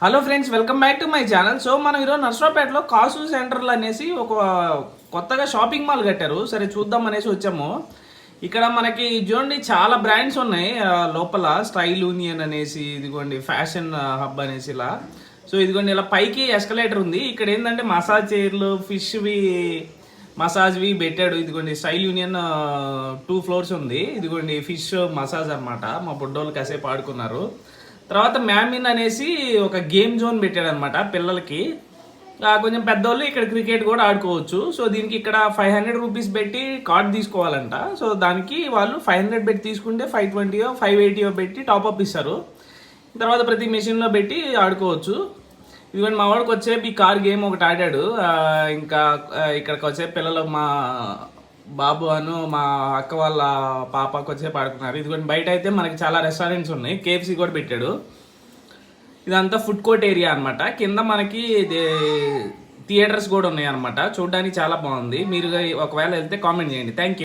Hello friends, welcome back to my channel. So మనం ఈరోజు నర్సరావుపేటలో కాసు సెంటర్లో అనేసి ఒక కొత్తగా షాపింగ్ మాల్ కట్టారు. సరే చూద్దాం అనేసి వచ్చాము. ఇక్కడ మనకి చూడండి చాలా బ్రాండ్స్ ఉన్నాయి. లోపల స్టైల్ యూనియన్ అనేసి, ఇదిగోండి ఫ్యాషన్ హబ్ అనేసి ఇలా. సో ఇదిగోండి ఇలా పైకి ఎస్కలేటర్ ఉంది. ఇక్కడ ఏంటంటే మసాజ్ చైర్లు, ఫిష్వి మసాజ్వి పెట్టాడు. ఇదిగోండి స్టైల్ యూనియన్ 2 ఫ్లోర్స్ ఉంది. ఇదిగోండి ఫిష్ మసాజ్ అనమాట. మా బుడ్డోళ్ళు కాసేపు ఆడుకున్నారు. తర్వాత మ్యామిన్ అనేసి ఒక గేమ్ జోన్ పెట్టాడు అనమాట పిల్లలకి. కొంచెం పెద్దోళ్ళు ఇక్కడ క్రికెట్ కూడా ఆడుకోవచ్చు. సో దీనికి ఇక్కడ 500 రూపీస్ పెట్టి కార్డ్ తీసుకోవాలంట. సో దానికి వాళ్ళు 500 పెట్టి తీసుకుంటే 520 580 పెట్టి టాప్అప్ ఇస్తారు. తర్వాత ప్రతి మెషిన్లో పెట్టి ఆడుకోవచ్చు. ఇదిగోండి మా వాడికి వచ్చేపు ఈ కార్ గేమ్ ఒకటి ఆడాడు. ఇంకా ఇక్కడికి వచ్చే పిల్లలు మా బాబు అను మా అక్క వాళ్ళ పాపకు వచ్చేపు ఆడుకున్నారు. ఇదిగోండి బయట అయితే మనకి చాలా రెస్టారెంట్స్ ఉన్నాయి. కేఎఫ్సీ కూడా పెట్టాడు. ఇదంతా ఫుడ్ కోర్ట్ ఏరియా అనమాట. కింద మనకి థియేటర్స్ కూడా ఉన్నాయి అనమాట. చూడడానికి చాలా బాగుంది. మీరు ఒకవేళ వెళ్తే కామెంట్ చేయండి. Thank you.